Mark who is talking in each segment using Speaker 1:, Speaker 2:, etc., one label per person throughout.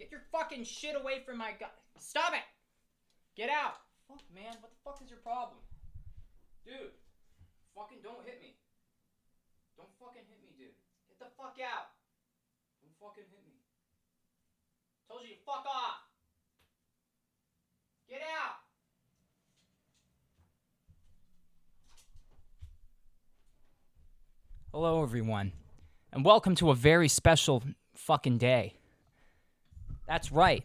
Speaker 1: Get your fucking shit away from my gun. Stop it! Get out! Fuck, man, what the fuck is your problem? Dude, fucking don't hit me. Don't fucking hit me, dude. Get the fuck out. Don't fucking hit me. Told you to fuck off. Get out. Hello, everyone, and welcome to a very special fucking day. That's right.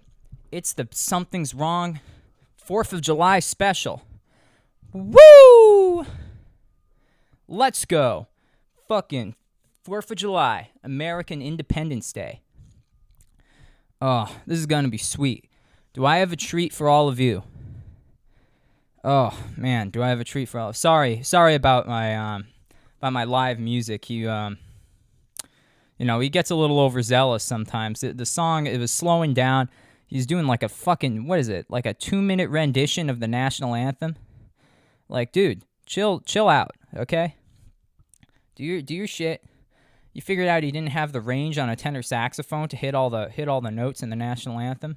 Speaker 1: It's the Something's Wrong 4th of July special. Woo! Let's go. Fucking 4th of July, American Independence Day. Oh, this is gonna be sweet. Do I have a treat for all of you? Oh, man, do I have a treat for all? Sorry about my live music. He gets a little overzealous sometimes. The song, it was slowing down. He's doing like a fucking, what is it? Like a 2-minute rendition of the national anthem. Like, dude, chill out, okay? Do your shit. You figured out he didn't have the range on a tenor saxophone to hit all the notes in the national anthem.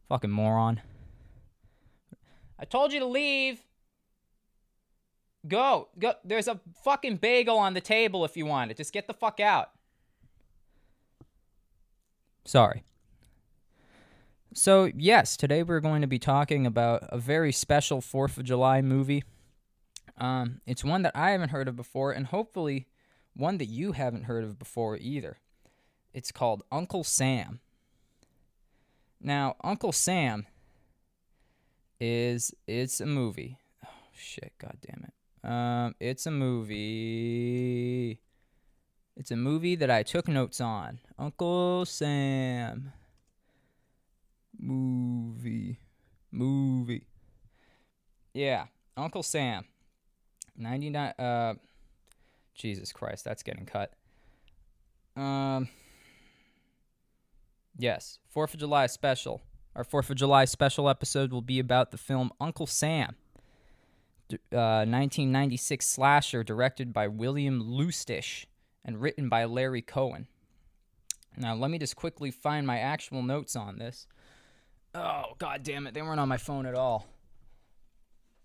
Speaker 1: Fucking moron. I told you to leave. Go. There's a fucking bagel on the table if you want it. Just get the fuck out. Sorry. So, yes, today we're going to be talking about a very special 4th of July movie. It's one that I haven't heard of before, and hopefully one that you haven't heard of before either. It's called Uncle Sam. Now, Uncle Sam it's a movie. Oh, shit, god damn it. It's a movie. It's a movie that I took notes on. Uncle Sam. Movie. Yeah, Uncle Sam. 99, Jesus Christ, that's getting cut. Yes, 4th of July special. Our 4th of July special episode will be about the film Uncle Sam. 1996 slasher directed by William Lustish and written by Larry Cohen. Now, let me just quickly find my actual notes on this. Oh, god damn it, they weren't on my phone at all.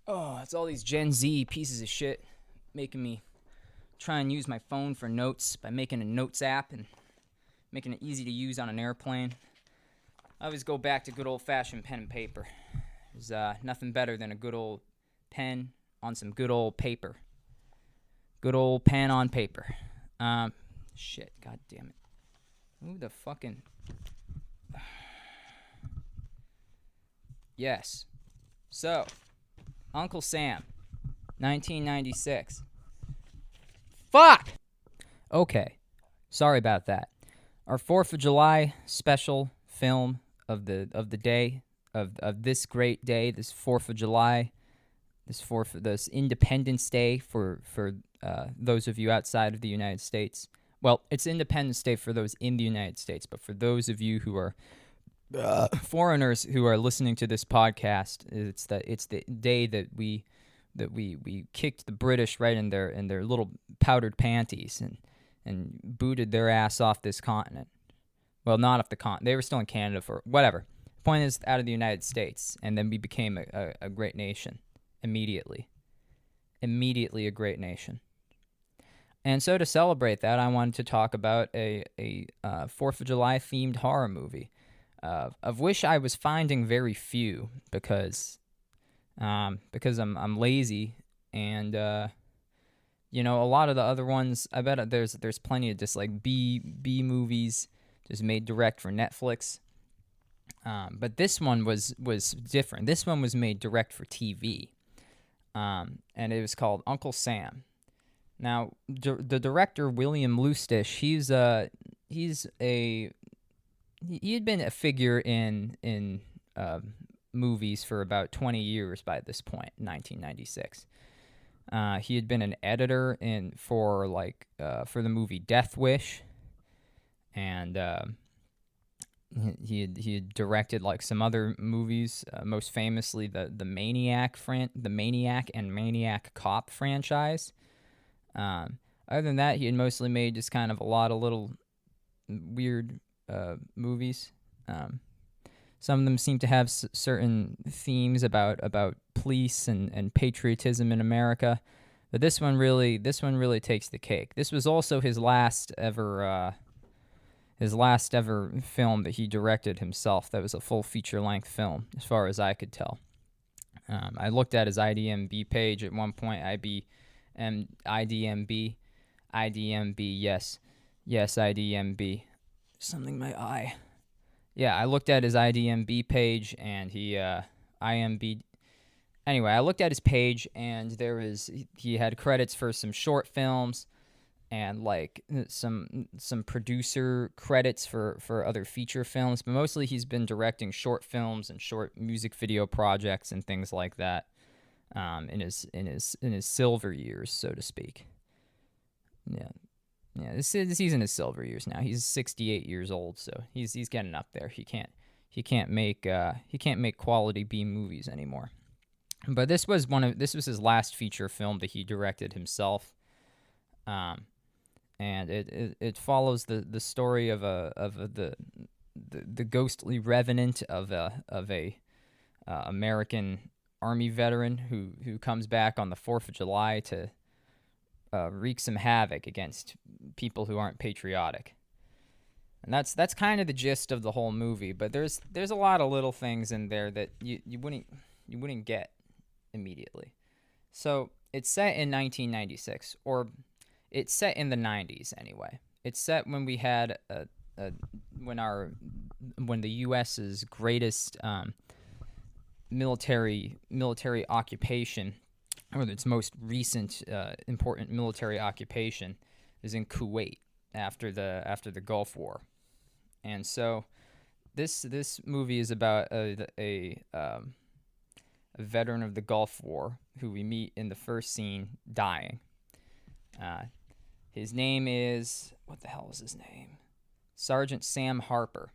Speaker 1: Oh, it's all these Gen Z pieces of shit making me try and use my phone for notes by making a notes app and making it easy to use on an airplane. I always go back to good old-fashioned pen and paper. There's nothing better than a good old pen on some good old paper. Good old pen on paper. Shit, god damn it. Who the fucking... Yes. So, Uncle Sam, 1996. Fuck! Okay. Sorry about that. Our 4th of July special film of the day, of this great day, this 4th of July, this Independence Day for those of you outside of the United States. Well, it's Independence Day for those in the United States, but for those of you who are foreigners who are listening to this podcast, it's the day that we kicked the British right in their little powdered panties and booted their ass off this continent. Well, not off the continent. They were still in Canada for whatever. The point is, out of the United States, and then we became a great nation immediately. Immediately a great nation. And so to celebrate that, I wanted to talk about a 4th of July themed horror movie, of which I was finding very few because I'm lazy, and a lot of the other ones, I bet there's plenty of just like B movies just made direct for Netflix. But this one was different. This one was made direct for TV, and it was called Uncle Sam. Now, the director William Lustish, he had been a figure in movies for about 20 years by this point, in 1996. He had been an editor for the movie Death Wish, and he had directed like some other movies, most famously the Maniac and Maniac Cop franchise. Other than that, he had mostly made just kind of a lot of little weird movies. Some of them seem to have certain themes about police and patriotism in America. But this one really takes the cake. This was also his last ever film that he directed himself. That was a full feature-length film, as far as I could tell. I looked at his IDMB page at one point. IDMB, yes, IDMB. Something in my eye. Yeah, I looked at his IDMB page, and IMB. Anyway, I looked at his page, and he had credits for some short films, and like some producer credits for other feature films, but mostly he's been directing short films and short music video projects and things like that in his silver years, so to speak. Yeah, he's in his silver years now. He's 68 years old, so he's getting up there. He can't make quality B movies anymore. But this was his last feature film that he directed himself. And it follows the story of the ghostly revenant of a American Army veteran who comes back on the 4th of July to wreak some havoc against people who aren't patriotic. And that's kind of the gist of the whole movie. But there's a lot of little things in there that you wouldn't get immediately. So it's set in 1996, or it's set in the 90s anyway. It's set when we had when the U.S.'s greatest military occupation, or its most recent important military occupation, is in Kuwait after the Gulf War. And so this movie is about a veteran of the Gulf War who we meet in the first scene dying. His name is, what the hell is his name? Sergeant Sam Harper.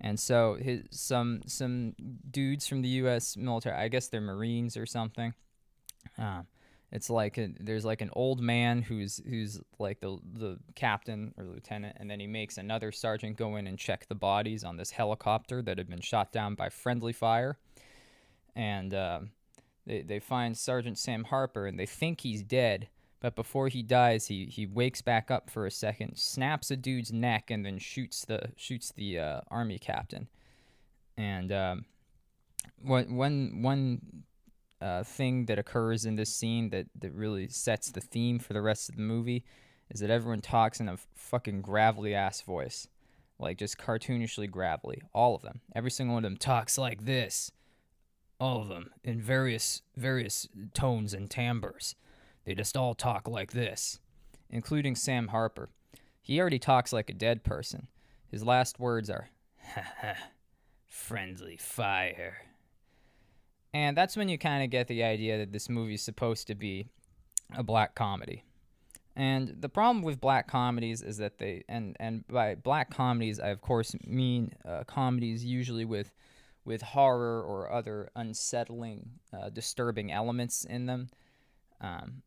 Speaker 1: And so some dudes from the U.S. military, I guess they're Marines or something. It's like there's like an old man who's like the captain or lieutenant, and then he makes another sergeant go in and check the bodies on this helicopter that had been shot down by friendly fire. And they find Sergeant Sam Harper, and they think he's dead. But before he dies, he wakes back up for a second, snaps a dude's neck, and then shoots the army captain. And one thing that occurs in this scene that really sets the theme for the rest of the movie is that everyone talks in a fucking gravelly ass voice, like just cartoonishly gravelly. All of them, every single one of them talks like this. All of them in various tones and timbres. They just all talk like this, including Sam Harper. He already talks like a dead person. His last words are, "Ha ha, friendly fire." And that's when you kind of get the idea that this movie is supposed to be a black comedy. And the problem with black comedies is that and by black comedies, I of course mean comedies usually with horror or other unsettling, disturbing elements in them.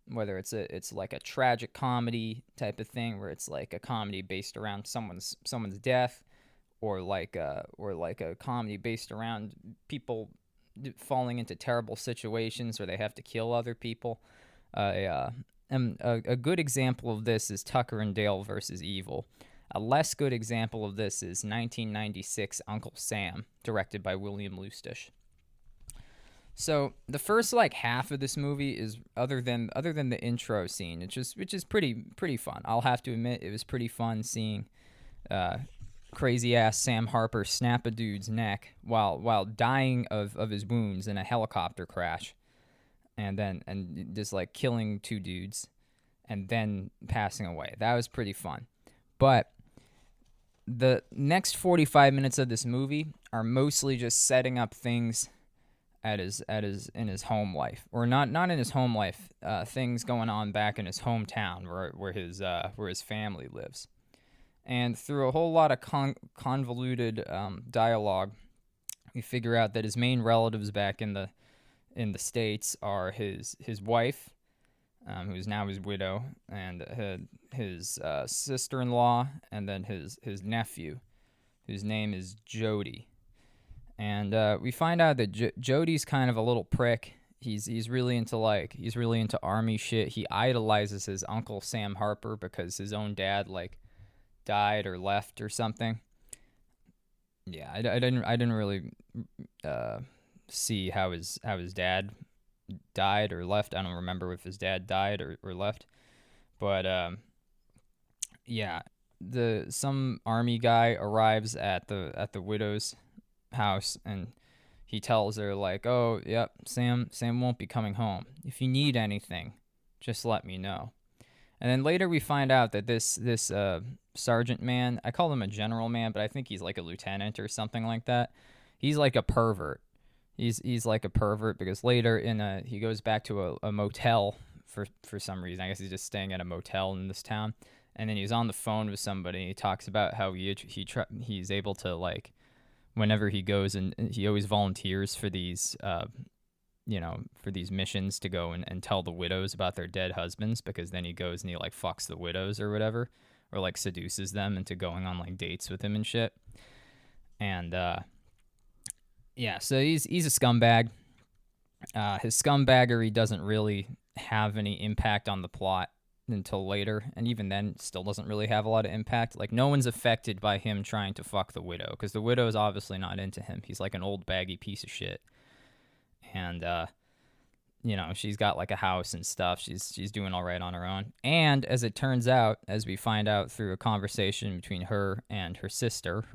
Speaker 1: Whether it's like a tragic comedy type of thing, where it's like a comedy based around someone's death, or like a comedy based around people falling into terrible situations where they have to kill other people. A good example of this is Tucker and Dale versus Evil. A less good example of this is 1996 Uncle Sam, directed by William Lustish. So the first like half of this movie is other than the intro scene, which is pretty fun. I'll have to admit it was pretty fun seeing crazy ass Sam Harper snap a dude's neck while dying of his wounds in a helicopter crash, and just like killing two dudes and then passing away. That was pretty fun. But the next 45 minutes of this movie are mostly just setting up things in his home life, or not in his home life, things going on back in his hometown where his family lives. And through a whole lot of convoluted dialogue, we figure out that his main relatives back in the States are his wife, who's now his widow, and his sister-in-law, and then his nephew, whose name is Jody. And we find out that Jody's kind of a little prick. He's really into army shit. He idolizes his uncle Sam Harper because his own dad like died or left or something. Yeah, I didn't really see how his dad died or left. I don't remember if his dad died or left. But yeah, some army guy arrives at the widow's house, and he tells her like, "Oh, yep, Sam won't be coming home. If you need anything, just let me know." And then later we find out that this sergeant man, I call him a general man, but I think he's like a lieutenant or something like that. He's like a pervert. He's like a pervert because later he goes back to a motel for some reason. I guess he's just staying at a motel in this town. And then he's on the phone with somebody. He talks about how he's able to, like, whenever he goes, and he always volunteers for these for these missions to go and tell the widows about their dead husbands, because then he goes and he like fucks the widows or whatever, or like seduces them into going on like dates with him and shit. And yeah, so he's a scumbag. His scumbaggery doesn't really have any impact on the plot until later, and even then still doesn't really have a lot of impact. Like, no one's affected by him trying to fuck the widow, because the widow is obviously not into him. He's like an old baggy piece of shit. And she's got like a house and stuff. She's doing all right on her own. And as it turns out, as we find out through a conversation between her and her sister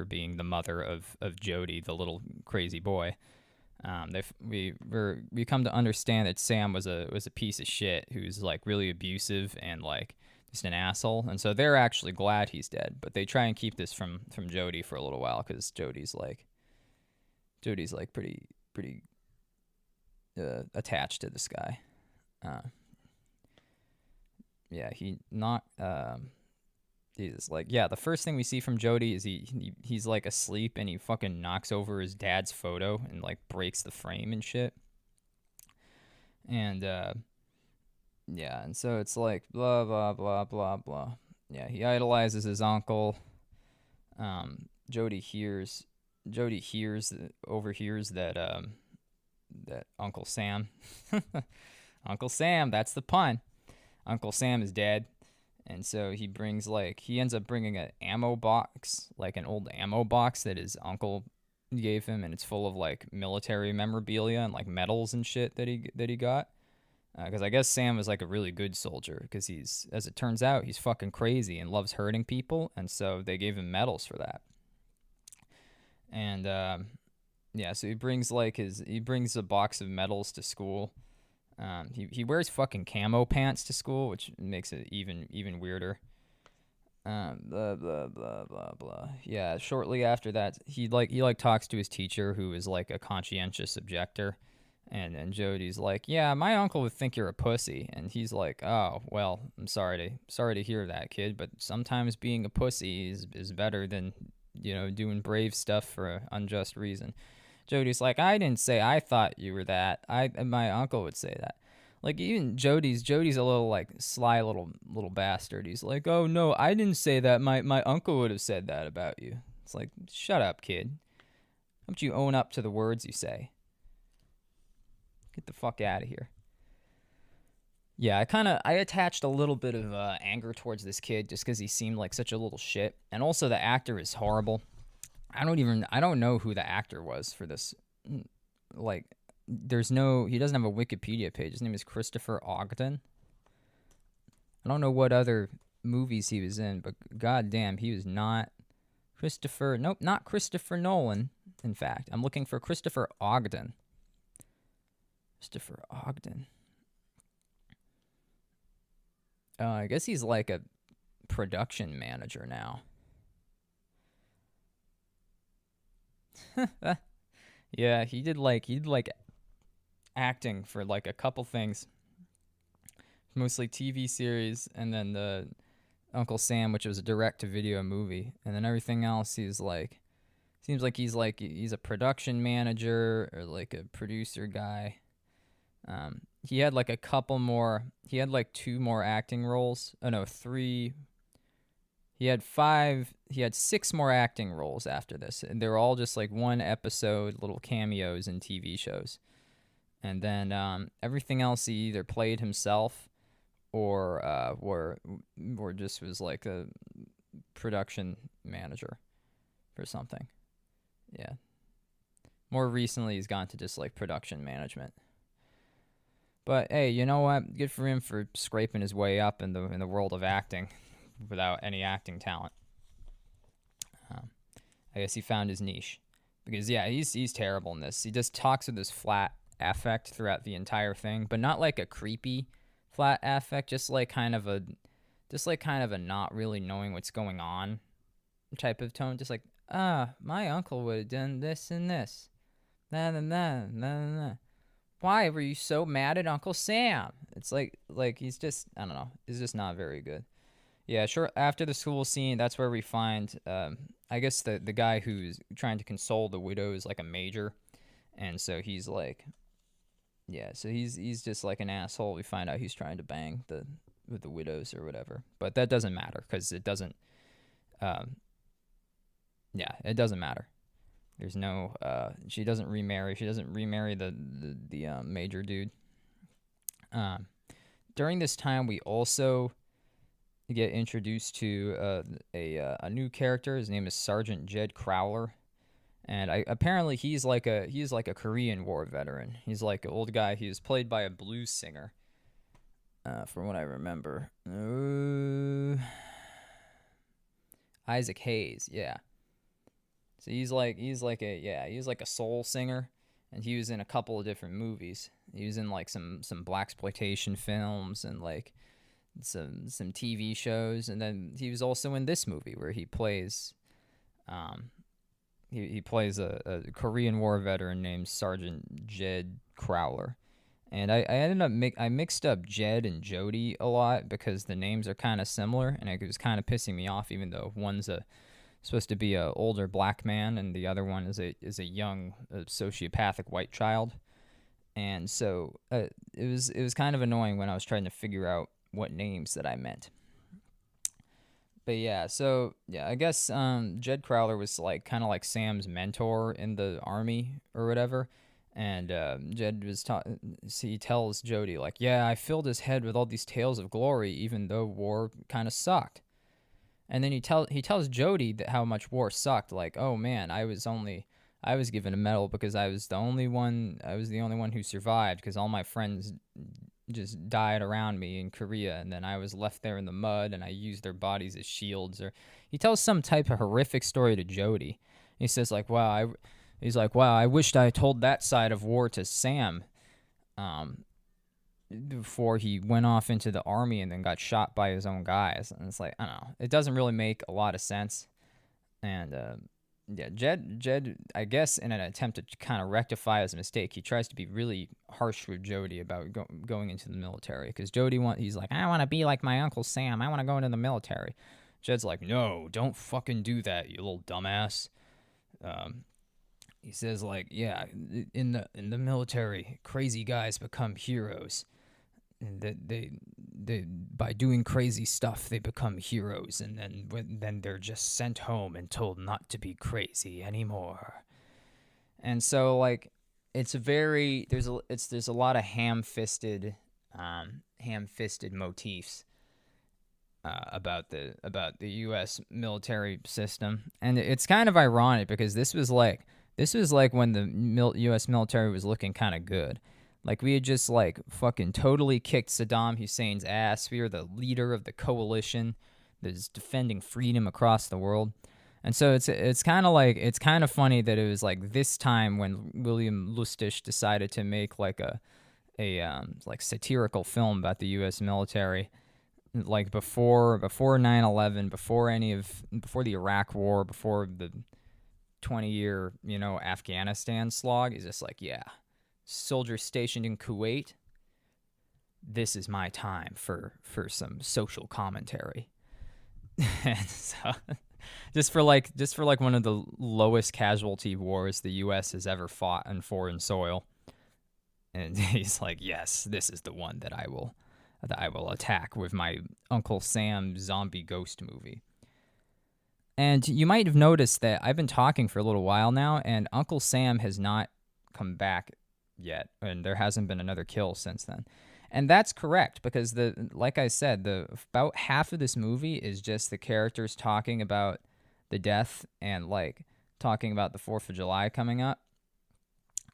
Speaker 1: being the mother of Jody, the little crazy boy, we come to understand that Sam was a piece of shit who's like really abusive and like just an asshole. And so they're actually glad he's dead, but they try and keep this from Jody for a little while, because Jody's pretty attached to this guy. He's like, yeah, the first thing we see from Jody is he's like asleep, and he fucking knocks over his dad's photo and like breaks the frame and shit. And yeah, and so it's like blah blah blah blah blah. Yeah, he idolizes his uncle. Jody overhears that Uncle Sam, Uncle Sam, that's the pun. Uncle Sam is dead, and so he ends up bringing an ammo box, like an old ammo box that his uncle gave him, and it's full of like military memorabilia and like medals and shit that he got. Because I guess Sam was like a really good soldier, because as it turns out, he's fucking crazy and loves hurting people, and so they gave him medals for that. And yeah, so he brings a box of medals to school. He wears fucking camo pants to school, which makes it even weirder. Blah blah blah blah blah. Yeah, shortly after that, he talks to his teacher, who is like a conscientious objector, and Jody's like, yeah, my uncle would think you're a pussy, and he's like, oh well, I'm sorry to hear that, kid, but sometimes being a pussy is better than doing brave stuff for an unjust reason. Jody's like, I didn't say I thought you were that. My uncle would say that. Like, even Jody's a little like sly little bastard. He's like, oh no, I didn't say that. My uncle would have said that about you. It's like, shut up, kid. How about you own up to the words you say? Get the fuck out of here. Yeah, I attached a little bit of anger towards this kid just because he seemed like such a little shit, and also the actor is horrible. I don't know who the actor was for this. Like, he doesn't have a Wikipedia page. His name is Christopher Ogden. I don't know what other movies he was in, but goddamn, he was not not Christopher Nolan. In fact, I'm looking for Christopher Ogden. Christopher Ogden. I guess he's like a production manager now. Yeah, he did acting for like a couple things, mostly TV series, and then the Uncle Sam, which was a direct-to-video movie, and then everything else seems like he's a production manager or like a producer guy. He had like a couple more. He had like 2 more acting roles. Oh no, 3. He had 6 more acting roles after this, and they were all just like one episode, little cameos in TV shows. And then everything else he either played himself or just was like a production manager for something. Yeah. More recently, he's gone to just like production management. But hey, you know what? Good for him for scraping his way up in the world of acting without any acting talent. I guess he found his niche because yeah, he's terrible in this. He just talks with this flat affect throughout the entire thing, but not like a creepy flat affect, just like kind of a not really knowing what's going on type of tone. Just like my uncle would have done this and this. Nah, nah, nah, nah, nah. Why were you so mad at Uncle Sam? It's like he's just, I don't know. He's just not very good. Yeah, sure. After the school scene, that's where we find, I guess the guy who's trying to console the widow is like a major, and so he's like, yeah, so he's just like an asshole. We find out he's trying to bang with the widows or whatever, but that doesn't matter because it doesn't. Yeah, it doesn't matter. There's no, she doesn't remarry. She doesn't remarry the major dude. During this time, we also get introduced to a new character. His name is Sergeant Jed Crowler, and apparently he's like a Korean War veteran. He's like an old guy. He was played by a blues singer, from what I remember. Isaac Hayes, yeah. So he's like a soul singer, and he was in a couple of different movies. He was in like some blaxploitation films and like some TV shows, and then he was also in this movie where he plays he plays a Korean War veteran named Sergeant Jed Crowler. And I ended up I mixed up Jed and Jody a lot because the names are kind of similar, and it was kind of pissing me off, even though one's supposed to be a older black man and the other one is a young sociopathic white child. And so it was kind of annoying when I was trying to figure out what names that I meant. But yeah, so yeah, I guess Jed Crowler was like kind of like Sam's mentor in the army or whatever. And Jed was he tells Jody like, yeah, I filled his head with all these tales of glory, even though war kind of sucked. And then he tells Jody that how much war sucked. Like, oh man, I was given a medal because I was the only one who survived because all my friends just died around me in Korea, and then I was left there in the mud, and I used their bodies as shields. Or he tells some type of horrific story to Jody. He says like, wow, I wished I told that side of war to Sam, before he went off into the army and then got shot by his own guys. And it's like, I don't know, it doesn't really make a lot of sense. And yeah, Jed, I guess in an attempt to kind of rectify his mistake, he tries to be really harsh with Jody about going into the military, because he's like, I want to be like my Uncle Sam, I want to go into the military. Jed's like, no, don't fucking do that, you little dumbass. He says like, yeah, in the military, crazy guys become heroes. And that they by doing crazy stuff they become heroes, and then they're just sent home and told not to be crazy anymore. And so like it's there's a lot of ham-fisted motifs about the U.S. military system, and it's kind of ironic because this was like when the U.S. military was looking kind of good. Like, we had just, like, fucking totally kicked Saddam Hussein's ass. We were the leader of the coalition that is defending freedom across the world. And so it's kind of funny that it was, like, this time when William Lustig decided to make, like, a satirical film about the U.S. military. Like, before 9/11, before the Iraq War, before the 20-year, Afghanistan slog, he's just like, yeah, soldiers stationed in Kuwait, this is my time for some social commentary. And so just for one of the lowest casualty wars the US has ever fought on foreign soil. And he's like, yes, this is the one that I will attack with my Uncle Sam zombie ghost movie. And you might have noticed that I've been talking for a little while now, and Uncle Sam has not come back yet, and there hasn't been another kill since then. And that's correct because like I said, the about half of this movie is just the characters talking about the death and like talking about the 4th of July coming up.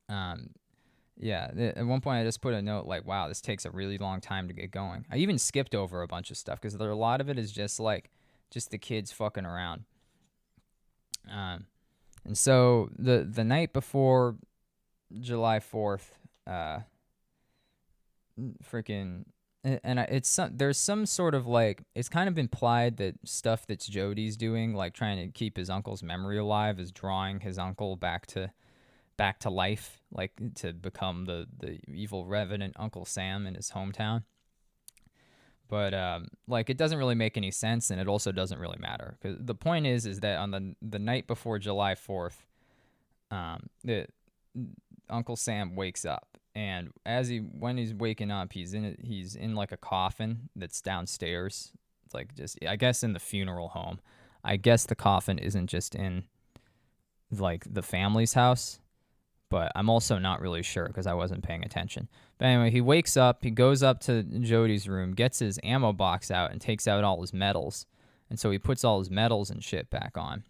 Speaker 1: Yeah, at one point I just put a note like, wow, this takes a really long time to get going. I even skipped over a bunch of stuff because a lot of it is just like just the kids fucking around. And so the night before July 4th, freaking, there's some sort of like, it's kind of implied that stuff that's Jody's doing, like trying to keep his uncle's memory alive, is drawing his uncle back to life, like to become the evil revenant Uncle Sam in his hometown. But like it doesn't really make any sense, and it also doesn't really matter because the point is that on the night before July 4th, the Uncle Sam wakes up, and when he's waking up, he's in like a coffin that's downstairs. It's like just, I guess, in the funeral home. I guess the coffin isn't just in like the family's house, but I'm also not really sure because I wasn't paying attention. But anyway, he wakes up, he goes up to Jody's room, gets his ammo box out, and takes out all his medals. And so he puts all his medals and shit back on.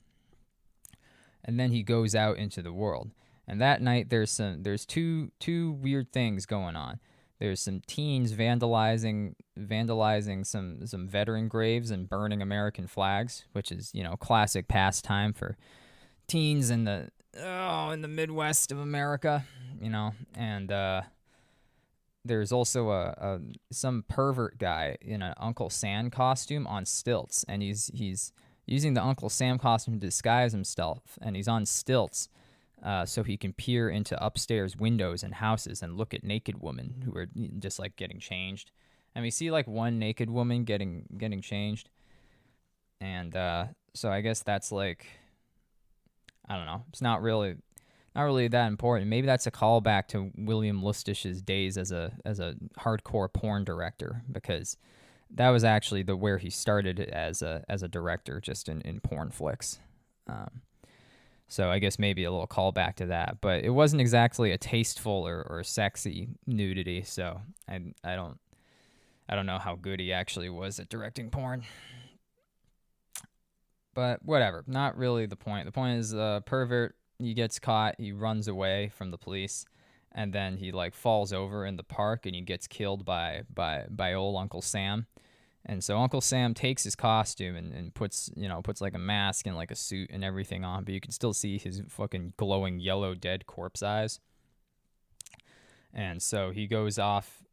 Speaker 1: And then he goes out into the world. And that night, there's two weird things going on. There's some teens vandalizing some veteran graves and burning American flags, which is, classic pastime for teens in the Midwest of America, and there's also some pervert guy in an Uncle Sam costume on stilts, and he's using the Uncle Sam costume to disguise himself, and he's on stilts so he can peer into upstairs windows and houses and look at naked women who are just like getting changed. And we see like one naked woman getting changed, and so I guess that's like, I don't know. It's not really that important. Maybe that's a callback to William Lustish's days as a hardcore porn director, because that was actually where he started as a director, just in porn flicks. So I guess maybe a little callback to that, but it wasn't exactly a tasteful or sexy nudity. So I don't know how good he actually was at directing porn. But whatever, not really the point. The point is, pervert, he gets caught, he runs away from the police, and then he like falls over in the park, and he gets killed by old Uncle Sam. And so Uncle Sam takes his costume and puts like a mask and like a suit and everything on, but you can still see his fucking glowing yellow dead corpse eyes. And so he goes off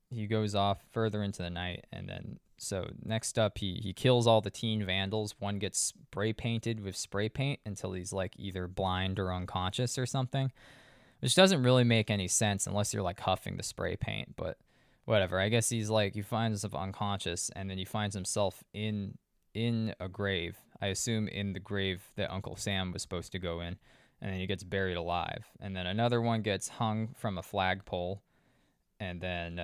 Speaker 1: further into the night, and then so next up, he kills all the teen vandals. One gets spray painted with spray paint until he's like either blind or unconscious or something, which doesn't really make any sense unless you're like huffing the spray paint. But whatever. I guess he's like, he finds himself unconscious, and then he finds himself in a grave. I assume in the grave that Uncle Sam was supposed to go in, and then he gets buried alive. And then another one gets hung from a flagpole, and then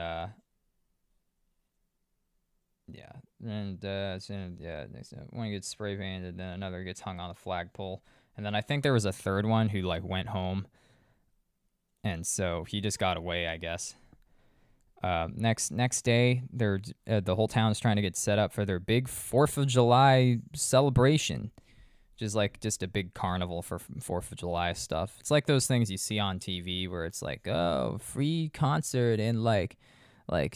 Speaker 1: one gets spray painted, then another gets hung on a flagpole, and then I think there was a third one who like went home, and so he just got away, I guess. Next day, the whole town is trying to get set up for their big 4th of July celebration, which is like just a big carnival for 4th of July stuff. It's like those things you see on TV where it's like, oh, free concert, and like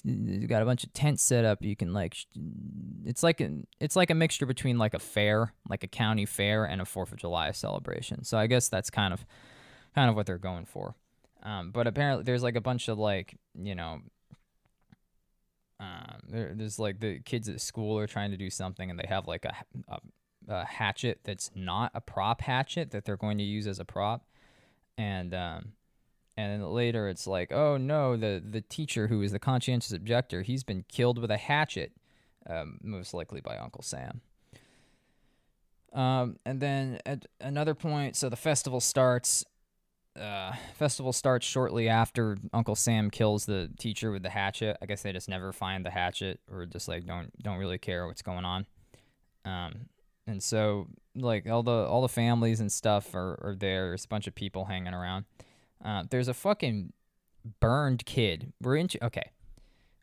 Speaker 1: you got a bunch of tents set up. You can like, it's like a mixture between like a fair, like a county fair, and a 4th of July celebration. So I guess that's kind of what they're going for. But apparently there's like a bunch of like, there's like the kids at school are trying to do something, and they have like a hatchet that's not a prop hatchet that they're going to use as a prop. And then later it's like, oh no, the teacher who is the conscientious objector, he's been killed with a hatchet, most likely by Uncle Sam. And then at another point, so the festival starts. Festival starts shortly after Uncle Sam kills the teacher with the hatchet. I guess they just never find the hatchet, or just like don't really care what's going on. And so like all the families and stuff are there. There's a bunch of people hanging around. There's a fucking burned kid. Okay.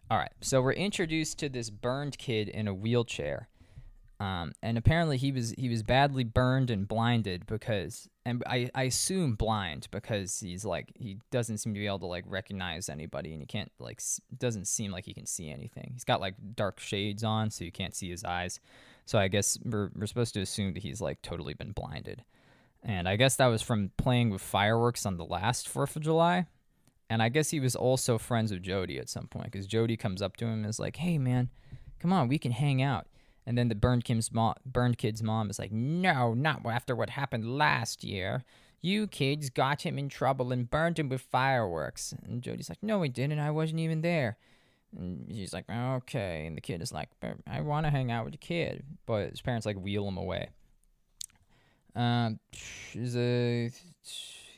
Speaker 1: All right. So we're introduced to this burned kid in a wheelchair. And apparently he was badly burned and blinded because, and I assume blind because he doesn't seem to be able to like recognize anybody, and he can't like doesn't seem like he can see anything. He's got like dark shades on, so you can't see his eyes. So I guess we're supposed to assume that he's like totally been blinded, and I guess that was from playing with fireworks on the last 4th of July. And I guess he was also friends with Jody at some point because Jody comes up to him and is like, "Hey man, come on, we can hang out." And then the burned kid's mom is like, "No, not after what happened last year. You kids got him in trouble and burned him with fireworks." And Jody's like, "No, we didn't. I wasn't even there." And she's like, "Okay." And the kid is like, "But I want to hang out with the kid." But his parents like wheel him away.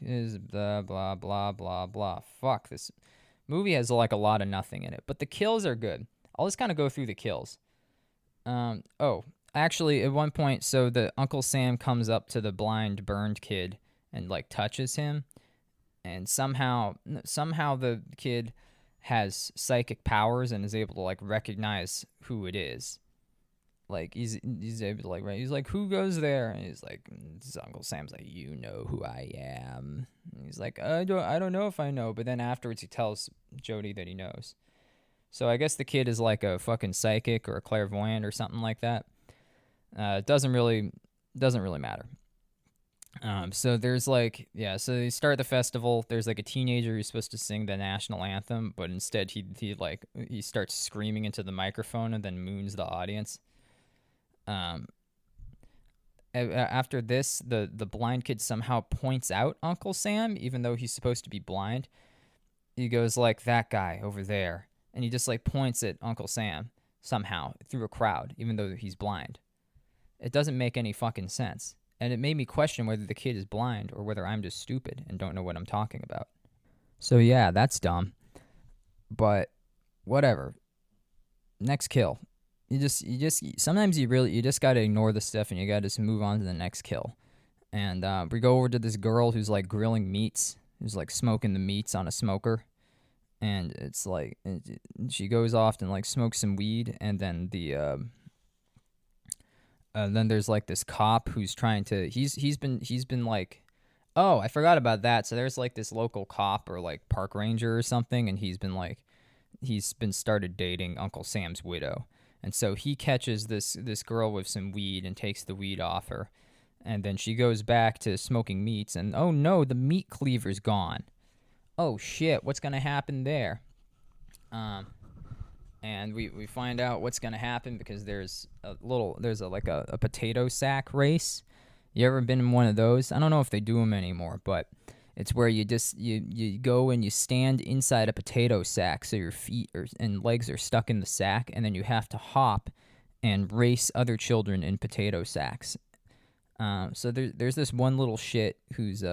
Speaker 1: Is blah blah blah blah blah. Fuck, this movie has like a lot of nothing in it, but the kills are good. I'll just kind of go through the kills. Actually, at one point, so the Uncle Sam comes up to the blind burned kid and like touches him, and somehow the kid has psychic powers and is able to like recognize who it is. Like he's able to like, right, he's like, "Who goes there?" And he's like, Uncle Sam's like, "You know who I am." And he's like, I don't know if I know." But then afterwards he tells Jody that he knows. So I guess the kid is like a fucking psychic or a clairvoyant or something like that. It doesn't really matter. So there's like, yeah, so they start the festival. There's like a teenager who's supposed to sing the national anthem, but instead he starts screaming into the microphone and then moons the audience. After this, the blind kid somehow points out Uncle Sam, even though he's supposed to be blind. He goes like, "That guy over there." And he just like points at Uncle Sam somehow through a crowd, even though he's blind. It doesn't make any fucking sense. And it made me question whether the kid is blind or whether I'm just stupid and don't know what I'm talking about. So yeah, that's dumb. But whatever. Next kill. Sometimes you just gotta ignore the stuff and you gotta just move on to the next kill. And we go over to this girl who's like grilling meats, who's like smoking the meats on a smoker. And it's like she goes off and like smokes some weed, and then then there's like this cop who's trying to he's been like, oh, I forgot about that. So there's like this local cop or like park ranger or something, and he's been started dating Uncle Sam's widow, and so he catches this girl with some weed and takes the weed off her, and then she goes back to smoking meats, and oh no, the meat cleaver's gone. Oh shit, what's gonna happen there? And we find out what's gonna happen because there's a potato sack race. You ever been in one of those? I don't know if they do them anymore, but it's where you go and you stand inside a potato sack, so your feet and legs are stuck in the sack, and then you have to hop and race other children in potato sacks. So there's this one little shit who's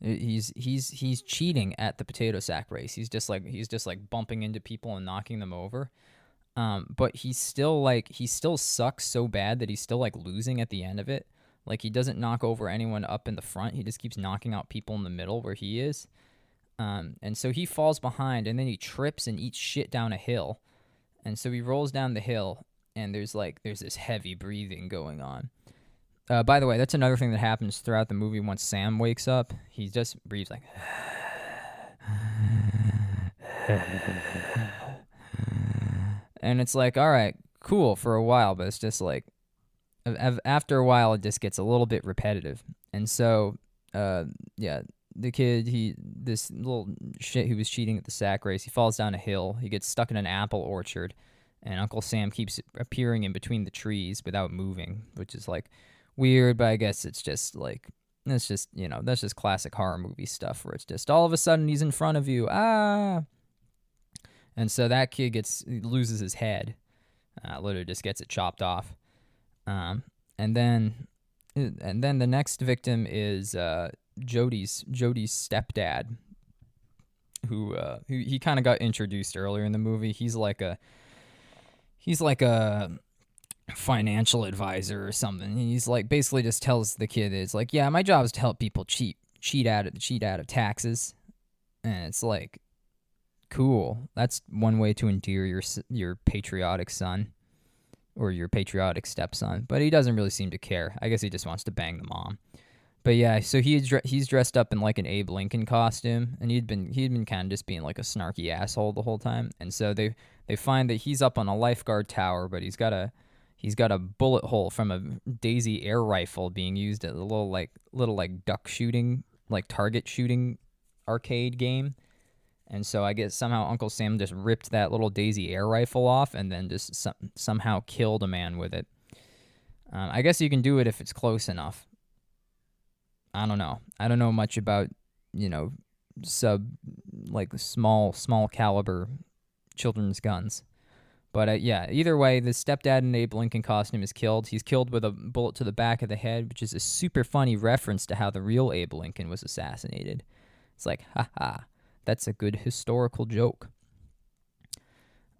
Speaker 1: he's cheating at the potato sack race. He's just like bumping into people and knocking them over. But he still sucks so bad that he's still like losing at the end of it. Like he doesn't knock over anyone up in the front. He just keeps knocking out people in the middle where he is. And so he falls behind, and then he trips and eats shit down a hill. And so he rolls down the hill, and there's this heavy breathing going on. By the way, that's another thing that happens throughout the movie. Once Sam wakes up, he just breathes like and it's like, all right, cool for a while, but it's just like after a while it just gets a little bit repetitive. And so yeah, the kid, this little shit who was cheating at the sack race, he falls down a hill, he gets stuck in an apple orchard, and Uncle Sam keeps appearing in between the trees without moving, which is like weird, but I guess it's just like, that's just classic horror movie stuff where it's just all of a sudden he's in front of you, and so that kid loses his head, literally just gets it chopped off, and then the next victim is Jody's stepdad, who he kind of got introduced earlier in the movie. He's like a financial advisor or something. And he's like basically just tells the kid, it's like, yeah, my job is to help people cheat out of taxes. And it's like, cool. That's one way to endear your patriotic son or your patriotic stepson. But he doesn't really seem to care. I guess he just wants to bang the mom. But yeah, so he's dressed up in like an Abe Lincoln costume, and he'd been kind of just being like a snarky asshole the whole time. And so they find that he's up on a lifeguard tower, but he's got a bullet hole from a Daisy air rifle being used at a little like duck shooting, like target shooting arcade game. And so I guess somehow Uncle Sam just ripped that little Daisy air rifle off and then just somehow killed a man with it. I guess you can do it if it's close enough. I don't know. I don't know much about, small caliber children's guns. But yeah, either way, the stepdad in Abe Lincoln costume is killed. He's killed with a bullet to the back of the head, which is a super funny reference to how the real Abe Lincoln was assassinated. It's like, haha, that's a good historical joke.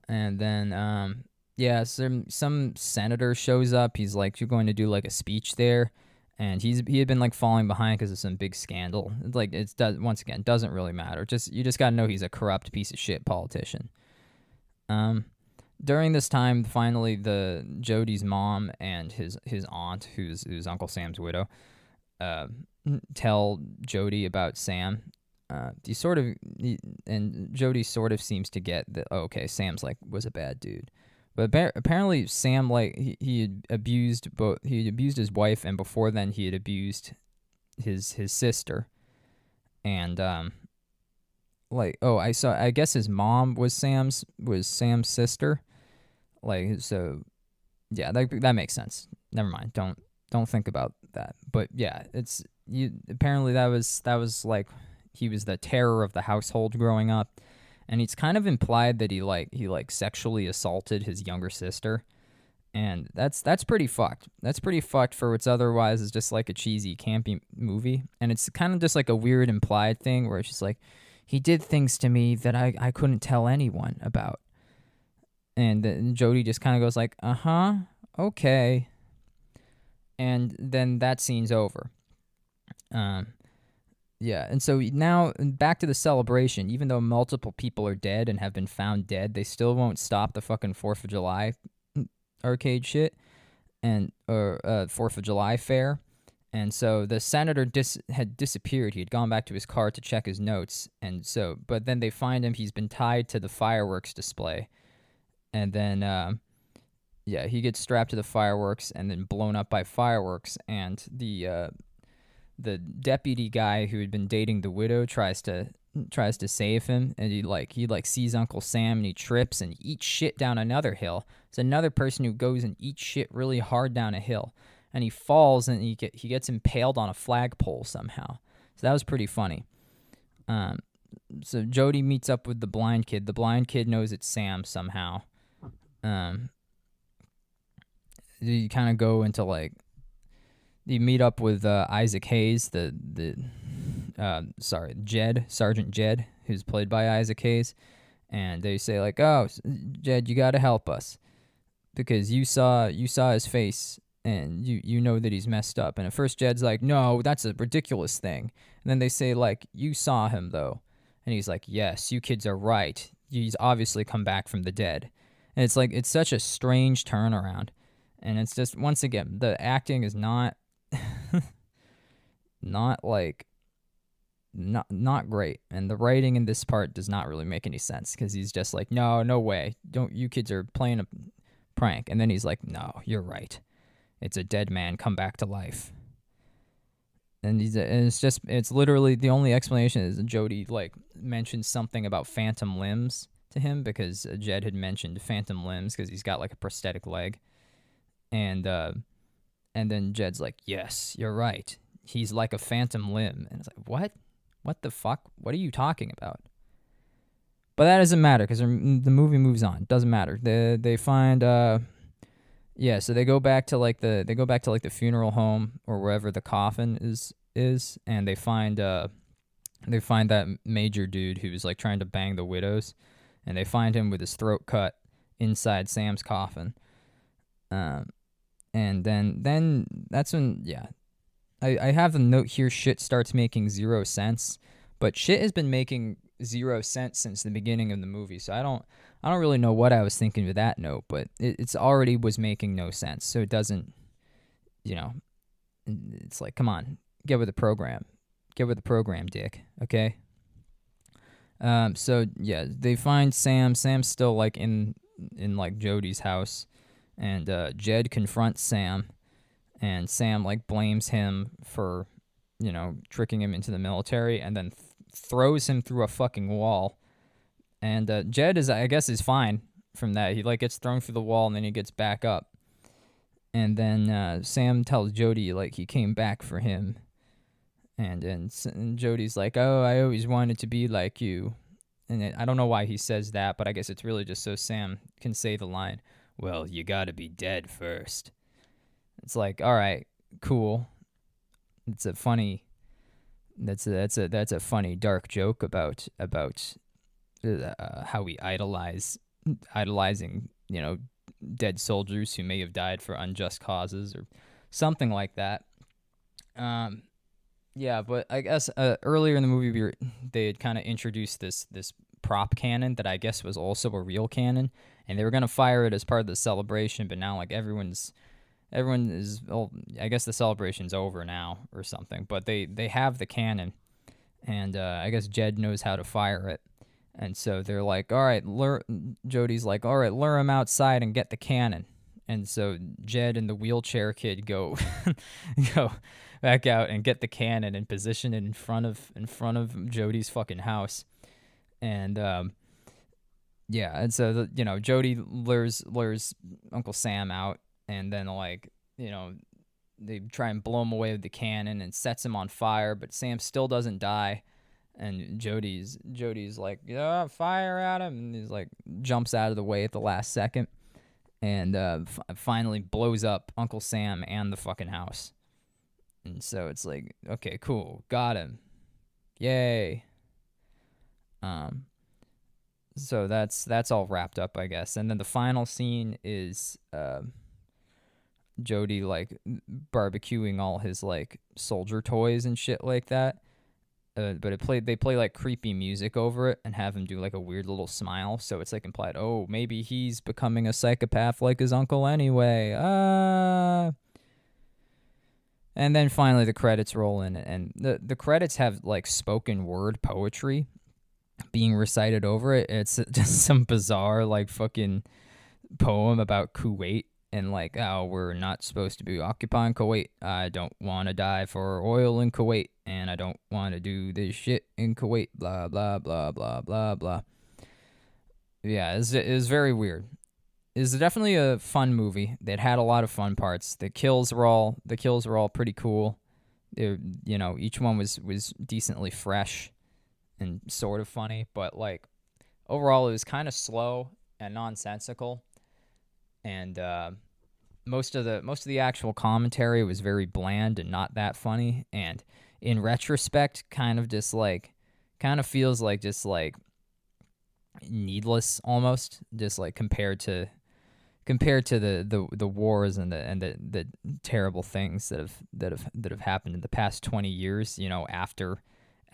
Speaker 1: And then, some senator shows up. He's like, you're going to do like a speech there. And he had been like falling behind because of some big scandal. Like once again, doesn't really matter. You just gotta know he's a corrupt piece of shit politician. During this time, finally, the Jody's mom and his aunt, who's Uncle Sam's widow, tell Jody about Sam. And Jody sort of seems to get that. Oh, okay, Sam's was a bad dude. But apparently Sam he had abused his wife, and before then he had abused his sister. And I guess his mom was Sam's sister. So yeah, that makes sense. Never mind. Don't think about that. But yeah, apparently that was like he was the terror of the household growing up. And it's kind of implied that he sexually assaulted his younger sister, and that's pretty fucked. That's pretty fucked for what's otherwise is just like a cheesy, campy movie, and it's kind of just like a weird implied thing where it's just like he did things to me that I couldn't tell anyone about, and then Jody just kind of goes like, okay, and then that scene's over. Yeah, and so now back to the celebration. Even though multiple people are dead and have been found dead, they still won't stop the fucking 4th of July arcade shit and 4th of July fair. And so the senator had disappeared. He had gone back to his car to check his notes, but then they find him. He's been tied to the fireworks display, and then he gets strapped to the fireworks and then blown up by fireworks. And the deputy guy who had been dating the widow tries to save him, and he sees Uncle Sam and he trips and eats shit down another hill. It's another person who goes and eats shit really hard down a hill, and he falls and he gets impaled on a flagpole somehow. So that was pretty funny. So Jody meets up with the blind kid. The blind kid knows it's Sam somehow. You kind of go into you meet up with Isaac Hayes, Sergeant Jed, who's played by Isaac Hayes, and they say "Oh, Jed, you gotta help us because you saw his face and you know that he's messed up." And at first Jed's like, "No, that's a ridiculous thing." And then they say "You saw him though," and he's like, "Yes, you kids are right. He's obviously come back from the dead." And it's such a strange turnaround, and it's just once again the acting is not. not great, and the writing in this part does not really make any sense because he's just like, no way, you kids are playing a prank, and then he's like, no, you're right, it's a dead man come back to life, and it's literally the only explanation is Jody mentions something about phantom limbs to him because Jed had mentioned phantom limbs because he's got a prosthetic leg, and then Jed's like, yes, you're right. He's like a phantom limb. And it's like, what? What the fuck? What are you talking about? But that doesn't matter because the movie moves on. It doesn't matter. They find, so they go back to the funeral home or wherever the coffin is, and they find that major dude who was trying to bang the widows, and they find him with his throat cut inside Sam's coffin. Um, and then that's when, yeah, I have the note here, shit starts making 0 cents, but shit has been making 0 cents since the beginning of the movie, so I don't really know what I was thinking with that note, but it's already was making no sense, so it doesn't, you know, it's like, come on, get with the program. Get with the program, dick, okay? So yeah, they find Sam. Sam's still like in like Jody's house, and Jed confronts Sam, and Sam like blames him for, tricking him into the military, and then throws him through a fucking wall. And Jed I guess is fine from that. He like gets thrown through the wall, and then he gets back up. And then Sam tells Jody like he came back for him, and Jody's like, "Oh, I always wanted to be like you." And I don't know why he says that, but I guess it's really just so Sam can say the line, "Well, you gotta be dead first." It's like, all right, cool. It's a funny. That's a funny dark joke about how we idolizing dead soldiers who may have died for unjust causes or something like that. Yeah, but I guess earlier in the movie they had kind of introduced this prop cannon that I guess was also a real cannon, and they were gonna fire it as part of the celebration, but now like everyone is, well, I guess the celebration's over now or something, but they have the cannon, and I guess Jed knows how to fire it, and so they're like, all right, Jody's like, all right, lure him outside and get the cannon. And so Jed and the wheelchair kid go go back out and get the cannon and position it in front of Jody's fucking house. And yeah, and so Jody lures Uncle Sam out, and then like they try and blow him away with the cannon and sets him on fire, but Sam still doesn't die. And Jody's like, yeah, fire at him, and he's like jumps out of the way at the last second, and finally blows up Uncle Sam and the fucking house. And so it's like, okay, cool, got him, yay. So that's all wrapped up, I guess. And then the final scene is Jody like barbecuing all his like soldier toys and shit like that. But they play like creepy music over it and have him do like a weird little smile. So it's like implied, oh, maybe he's becoming a psychopath like his uncle anyway. And then finally the credits roll in, and the credits have like spoken word poetry being recited over it. It's just some bizarre like fucking poem about Kuwait. And like, oh, we're not supposed to be occupying Kuwait. I don't want to die for oil in Kuwait, and I don't want to do this shit in Kuwait. Blah blah blah blah blah blah. Yeah, it was very weird. It's definitely a fun movie. It had a lot of fun parts. The kills were all pretty cool. Each one was decently fresh and sort of funny, but like overall it was kind of slow and nonsensical. And most of the actual commentary was very bland and not that funny. And in retrospect, kind of feels like just like needless almost, just like compared to the wars and the terrible things that have happened in the past 20 years.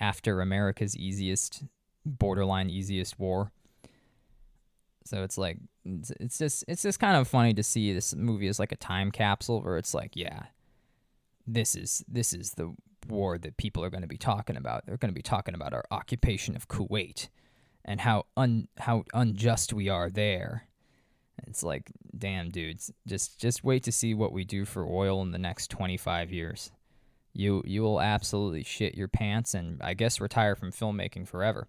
Speaker 1: After America's borderline easiest war. So it's like it's just kind of funny to see this movie as like a time capsule where it's like, yeah, this is the war that people are going to be talking about. They're going to be talking about our occupation of Kuwait and how unjust we are there. It's like, damn, dudes, just wait to see what we do for oil in the next 25 years. You will absolutely shit your pants and I guess retire from filmmaking forever.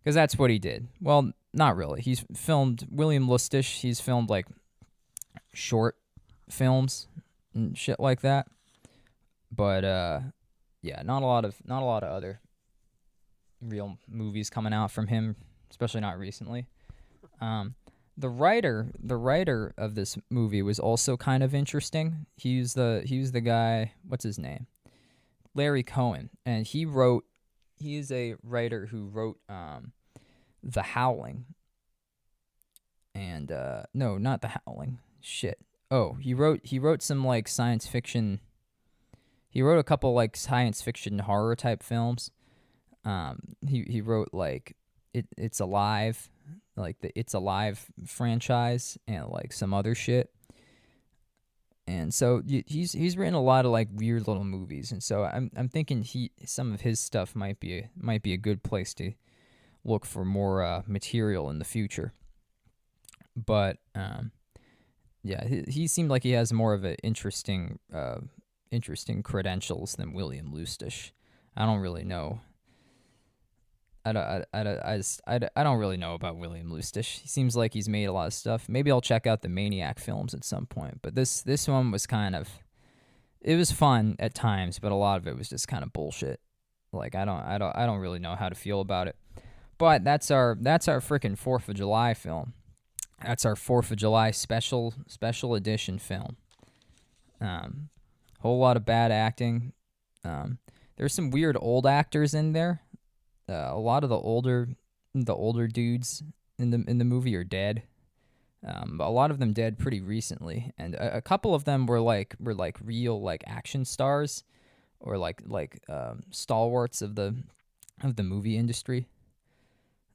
Speaker 1: Because that's what he did. Well, not really. He's filmed William Lustish. He's filmed like short films and shit like that. But yeah, not a lot of other real movies coming out from him, especially not recently. The writer of this movie was also kind of interesting. He was the guy, what's his name? Larry Cohen, and he is a writer who wrote The Howling. And no, not The Howling. Shit. Oh, he wrote some like science fiction. He wrote a couple like science fiction horror type films. He wrote like It's Alive, like the It's Alive franchise, and like some other shit. And so he's written a lot of like weird little movies, and so I'm thinking some of his stuff might be a good place to look for more material in the future. But yeah, he seemed like he has more of an interesting credentials than William Lustish. I don't really know. I don't really know about William Lustish. He seems like he's made a lot of stuff. Maybe I'll check out the Maniac films at some point. But this one was it was fun at times, but a lot of it was just kind of bullshit. Like I don't really know how to feel about it. But that's our freaking 4th of July film. That's our 4th of July special edition film. Whole lot of bad acting. There's some weird old actors in there. A lot of the older dudes in the movie are dead. A lot of them dead pretty recently, and a couple of them were real like action stars, or like stalwarts of the movie industry.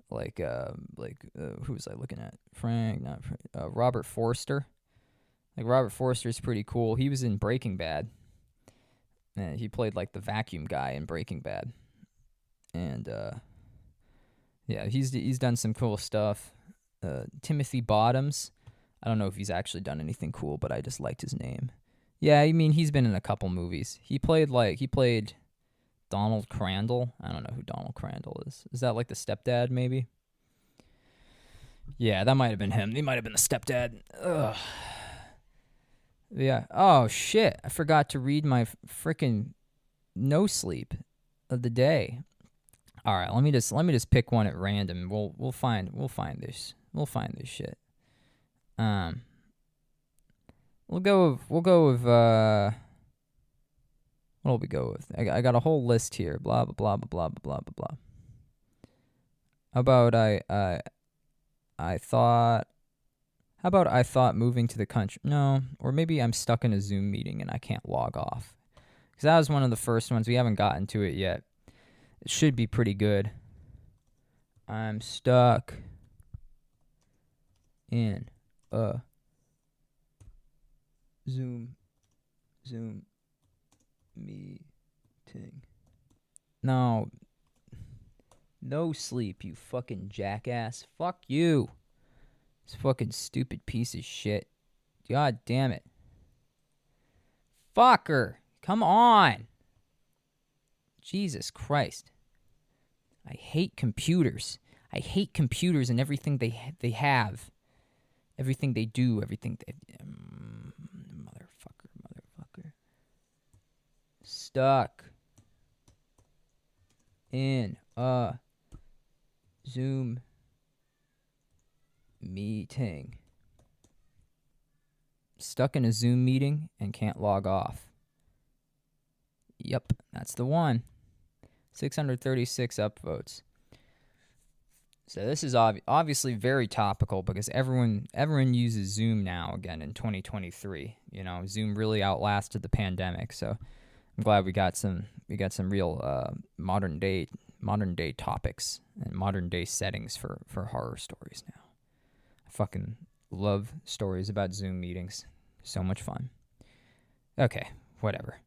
Speaker 1: Who was I looking at? Robert Forster. Like Robert Forster's pretty cool. He was in Breaking Bad. And he played like the vacuum guy in Breaking Bad. And yeah, he's done some cool stuff. Timothy Bottoms. I don't know if he's actually done anything cool, but I just liked his name. Yeah, I mean he's been in a couple movies. He played Donald Crandall. I don't know who Donald Crandall is. Is that like the stepdad maybe? Yeah, that might have been him. He might have been the stepdad. Ugh. Yeah. Oh shit! I forgot to read my freaking NOSLEEP of the day. All right, let me just pick one at random. We'll find this shit. We'll go with what'll we go with? I got a whole list here. Blah blah blah blah blah blah blah blah. How about I thought moving to the country. No, or maybe I'm stuck in a Zoom meeting and I can't log off. Because that was one of the first ones. We haven't gotten to it yet. It should be pretty good. I'm stuck in a Zoom meeting. No sleep, you fucking jackass. Fuck you. This fucking stupid piece of shit. God damn it. Fucker. Come on. Jesus Christ. I hate computers. I hate computers and everything they have. Everything they do. Everything they... Motherfucker. Stuck in a Zoom meeting. Stuck in a Zoom meeting and can't log off. Yep, that's the one. 636 upvotes. So this is obviously very topical because everyone uses Zoom now again in 2023. You know, Zoom really outlasted the pandemic. So I'm glad we got some real modern day topics and modern day settings for horror stories now. I fucking love stories about Zoom meetings. So much fun. Okay, whatever.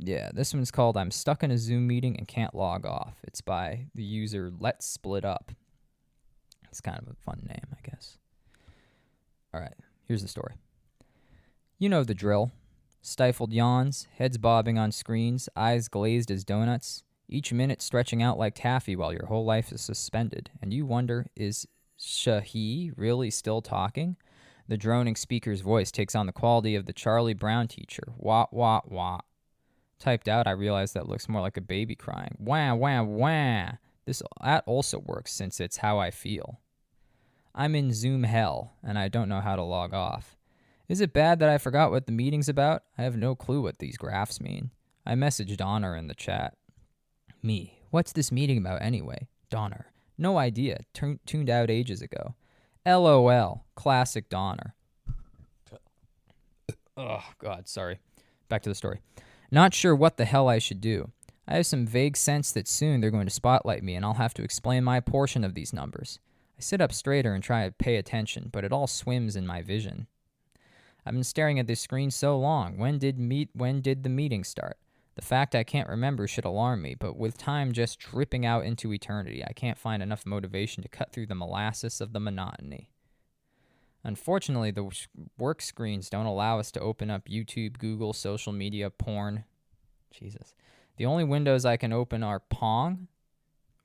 Speaker 1: Yeah, this one's called I'm Stuck in a Zoom Meeting and Can't Log Off. It's by the user Let's Split Up. It's kind of a fun name, I guess. All right, here's the story. You know the drill. Stifled yawns, heads bobbing on screens, eyes glazed as donuts, each minute stretching out like taffy while your whole life is suspended, and you wonder, is Shahi really still talking? The droning speaker's voice takes on the quality of the Charlie Brown teacher. Wah, wah, wah. Typed out, I realize that looks more like a baby crying. Wah, wah, wah. That also works since it's how I feel. I'm in Zoom hell, and I don't know how to log off. Is it bad that I forgot what the meeting's about? I have no clue what these graphs mean. I messaged Donner in the chat. Me. What's this meeting about anyway? Donner. No idea. Tuned out ages ago. LOL. Classic Donner. Oh, God, sorry. Back to the story. Not sure what the hell I should do. I have some vague sense that soon they're going to spotlight me and I'll have to explain my portion of these numbers. I sit up straighter and try to pay attention, but it all swims in my vision. I've been staring at this screen so long. When did the meeting start? The fact I can't remember should alarm me, but with time just dripping out into eternity, I can't find enough motivation to cut through the molasses of the monotony. Unfortunately, the work screens don't allow us to open up YouTube, Google, social media, porn. Jesus. The only windows I can open are Pong?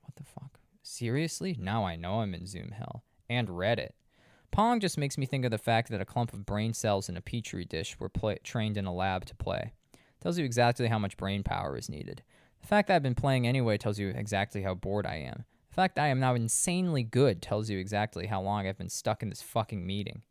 Speaker 1: What the fuck? Seriously? Now I know I'm in Zoom hell. And Reddit. Pong just makes me think of the fact that a clump of brain cells in a petri dish were trained in a lab to play. Tells you exactly how much brain power is needed. The fact that I've been playing anyway tells you exactly how bored I am. The fact that I am now insanely good tells you exactly how long I've been stuck in this fucking meeting.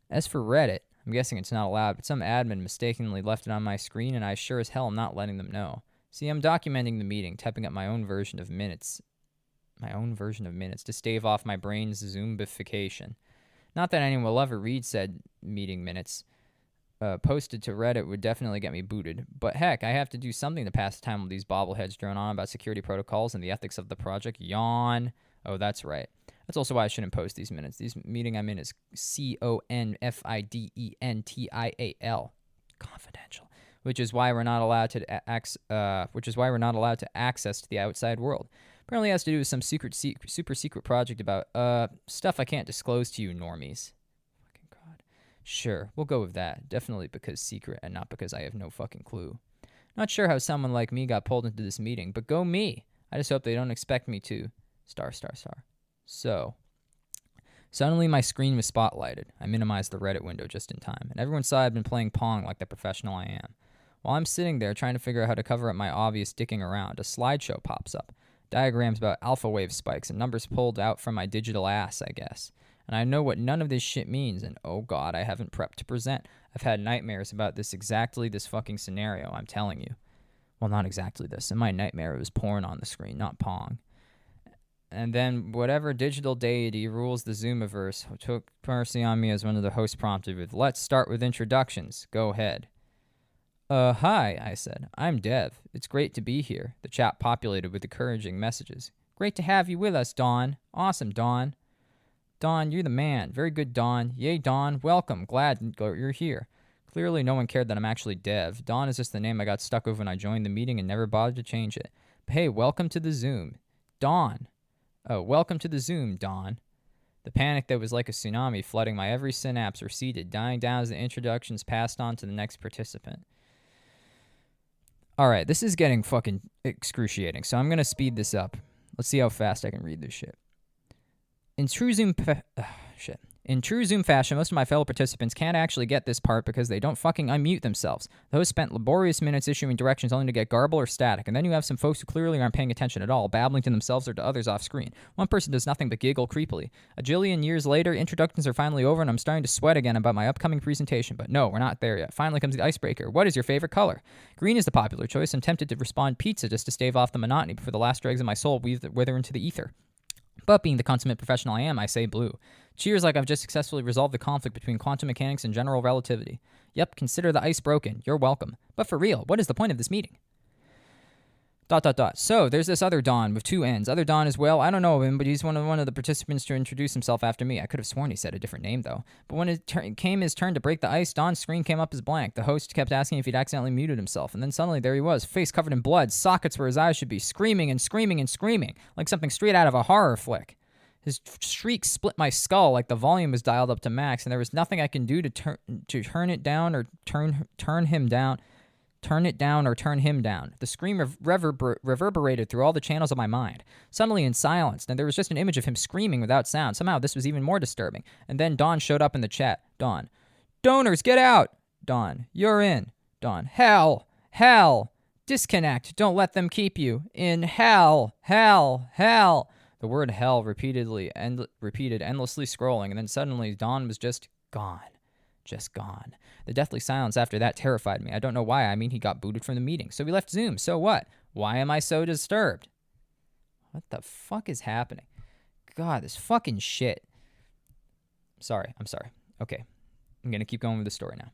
Speaker 1: As for Reddit, I'm guessing it's not allowed, but some admin mistakenly left it on my screen, and I sure as hell am not letting them know. See, I'm documenting the meeting, typing up my own version of minutes to stave off my brain's zombification. Not that anyone will ever read said meeting minutes. Posted to Reddit would definitely get me booted. But heck, I have to do something to pass the time with these bobbleheads drone on about security protocols and the ethics of the project. Yawn. Oh, that's right. That's also why I shouldn't post these minutes. This meeting I'm in is CONFIDENTIAL. Confidential. Which is why we're not allowed to access to the outside world. Apparently it has to do with some super secret project about stuff I can't disclose to you normies. Fucking God. Sure, we'll go with that. Definitely because secret and not because I have no fucking clue. Not sure how someone like me got pulled into this meeting, but go me. I just hope they don't expect me to. *****. So, suddenly my screen was spotlighted. I minimized the Reddit window just in time, and everyone saw I'd been playing Pong like the professional I am. While I'm sitting there trying to figure out how to cover up my obvious dicking around, a slideshow pops up. Diagrams about alpha wave spikes and numbers pulled out from my digital ass, I guess. And I know what none of this shit means, and oh god, I haven't prepped to present. I've had nightmares about this fucking scenario, I'm telling you. Well, not exactly this. In my nightmare, it was porn on the screen, not Pong. And then whatever digital deity rules the Zoomiverse took mercy on me as one of the hosts prompted with, let's start with introductions. Go ahead. Hi, I said. I'm Dev. It's great to be here. The chat populated with encouraging messages. Great to have you with us, Dawn. Awesome, Dawn. Dawn, you're the man. Very good, Dawn. Yay, Dawn. Welcome. Glad you're here. Clearly no one cared that I'm actually Dev. Dawn is just the name I got stuck with when I joined the meeting and never bothered to change it. But hey, welcome to the Zoom. Dawn. Oh, welcome to the Zoom, Dawn. The panic that was like a tsunami flooding my every synapse receded, dying down as the introductions passed on to the next participant. Alright, this is getting fucking excruciating, so I'm going to speed this up. Let's see how fast I can read this shit. In true Zoom fashion, most of my fellow participants can't actually get this part because they don't fucking unmute themselves. The host spent laborious minutes issuing directions only to get garble or static, and then you have some folks who clearly aren't paying attention at all, babbling to themselves or to others off screen. One person does nothing but giggle creepily. A jillion years later, introductions are finally over, and I'm starting to sweat again about my upcoming presentation, but no, we're not there yet. Finally comes the icebreaker. What is your favorite color? Green is the popular choice. I'm tempted to respond pizza just to stave off the monotony before the last dregs of my soul wither into the ether. But being the consummate professional I am, I say blue. Cheers like I've just successfully resolved the conflict between quantum mechanics and general relativity. Yep, consider the ice broken. You're welcome. But for real, what is the point of this meeting? ... So, there's this other Don with two N's. Other Don is, well, I don't know him, but he's one of the participants to introduce himself after me. I could have sworn he said a different name, though. But when it came his turn to break the ice, Don's screen came up as blank. The host kept asking if he'd accidentally muted himself, and then suddenly there he was, face covered in blood, sockets where his eyes should be, screaming and screaming and screaming, like something straight out of a horror flick. His shriek split my skull like the volume was dialed up to max, and there was nothing I can do to turn it down or turn him down. Turn it down or turn him down. The scream reverberated through all the channels of my mind. Suddenly in silence, and there was just an image of him screaming without sound. Somehow this was even more disturbing. And then Dawn showed up in the chat. Dawn. Donors, get out! Dawn. You're in. Dawn. Hell! Hell! Disconnect. Don't let them keep you. In hell! Hell! Hell! The word hell repeated, endlessly scrolling, and then suddenly Dawn was just gone. Just gone. The deathly silence after that terrified me. I don't know why. I mean, he got booted from the meeting. So we left Zoom. So what? Why am I so disturbed? What the fuck is happening? God, this fucking shit. I'm sorry. Okay. I'm going to keep going with the story now.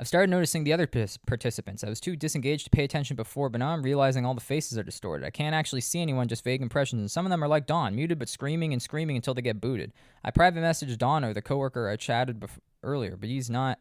Speaker 1: I've started noticing the other participants. I was too disengaged to pay attention before, but now I'm realizing all the faces are distorted. I can't actually see anyone, just vague impressions, and some of them are like Dawn, muted but screaming and screaming until they get booted. I private messaged Dawn, or the coworker I chatted earlier, but he's not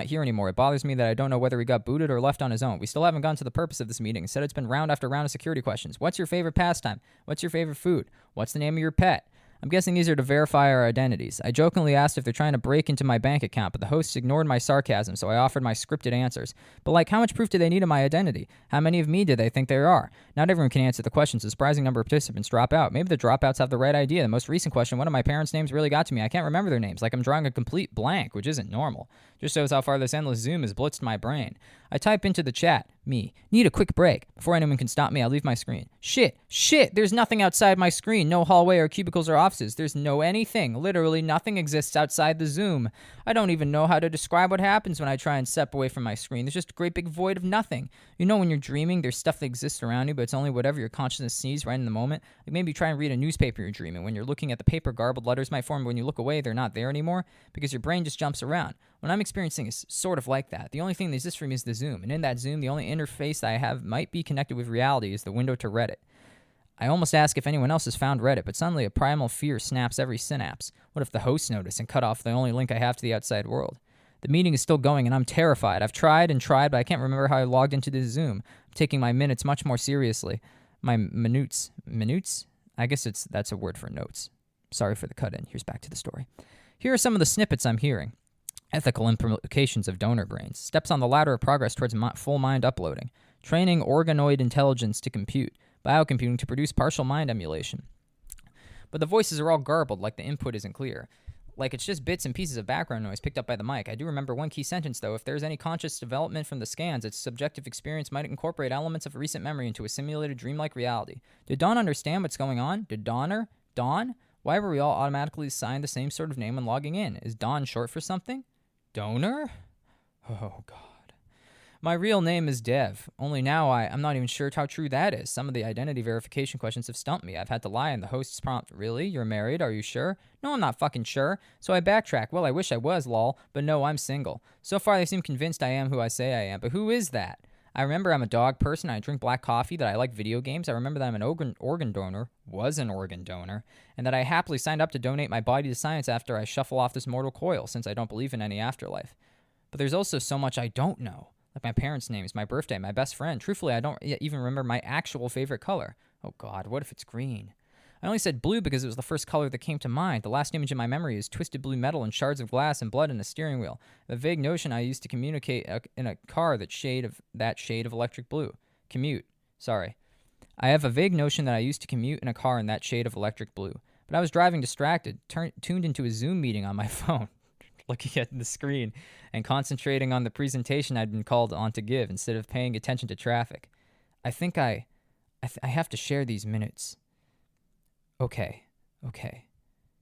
Speaker 1: here anymore. It bothers me that I don't know whether he got booted or left on his own. We still haven't gotten to the purpose of this meeting. Instead, it's been round after round of security questions. What's your favorite pastime? What's your favorite food? What's the name of your pet? I'm guessing these are to verify our identities. I jokingly asked if they're trying to break into my bank account, but the hosts ignored my sarcasm, so I offered my scripted answers. But like, how much proof do they need of my identity? How many of me do they think there are? Not everyone can answer the questions. A surprising number of participants drop out. Maybe the dropouts have the right idea. The most recent question, one of my parents' names really got to me. I can't remember their names, like I'm drawing a complete blank, which isn't normal. Just shows how far this endless Zoom has blitzed my brain. I type into the chat, me, need a quick break. Before anyone can stop me, I leave my screen. Shit, there's nothing outside my screen. No hallway or cubicles or offices. There's no anything. Literally nothing exists outside the Zoom. I don't even know how to describe what happens when I try and step away from my screen. There's just a great big void of nothing. You know when you're dreaming, there's stuff that exists around you, but it's only whatever your consciousness sees right in the moment. Like maybe try and read a newspaper you're dreaming. When you're looking at the paper, garbled letters might form, but when you look away, they're not there anymore because your brain just jumps around. What I'm experiencing is sort of like that. The only thing that exists for me is the Zoom, and in that Zoom, the only interface that I have might be connected with reality is the window to Reddit. I almost ask if anyone else has found Reddit, but suddenly a primal fear snaps every synapse. What if the hosts notice and cut off the only link I have to the outside world? The meeting is still going, and I'm terrified. I've tried and tried, but I can't remember how I logged into this Zoom. I'm taking my minutes much more seriously. My minutes? I guess that's a word for notes. Sorry for the cut-in. Here's back to the story. Here are some of the snippets I'm hearing. Ethical implications of donor brains. Steps on the ladder of progress towards full mind uploading. Training organoid intelligence to compute. Biocomputing to produce partial mind emulation. But the voices are all garbled, like the input isn't clear. Like it's just bits and pieces of background noise picked up by the mic. I do remember one key sentence, though. If there's any conscious development from the scans, its subjective experience might incorporate elements of recent memory into a simulated dreamlike reality. Did Dawn understand what's going on? Did Dawn? Why were we all automatically assigned the same sort of name when logging in? Is Dawn short for something? Donor? Oh, God. My real name is Dev, only now I'm not even sure how true that is. Some of the identity verification questions have stumped me. I've had to lie in the host's prompt. Really? You're married? Are you sure? No, I'm not fucking sure. So I backtrack. Well, I wish I was, lol. But no, I'm single. So far, they seem convinced I am who I say I am. But who is that? I remember I'm a dog person. I drink black coffee, that I like video games. I remember that I'm an organ donor, was an organ donor, and that I happily signed up to donate my body to science after I shuffle off this mortal coil, since I don't believe in any afterlife. But there's also so much I don't know. Like my parents' names, my birthday, my best friend. Truthfully, I don't even remember my actual favorite color. Oh God, what if it's green? I only said blue because it was the first color that came to mind. The last image in my memory is twisted blue metal and shards of glass and blood in a steering wheel. The vague notion I used to communicate in a car that shade of electric blue. I have a vague notion that I used to commute in a car in that shade of electric blue. But I was driving distracted, tuned into a Zoom meeting on my phone, looking at the screen and concentrating on the presentation I'd been called on to give instead of paying attention to traffic. I think I have to share these minutes. Okay.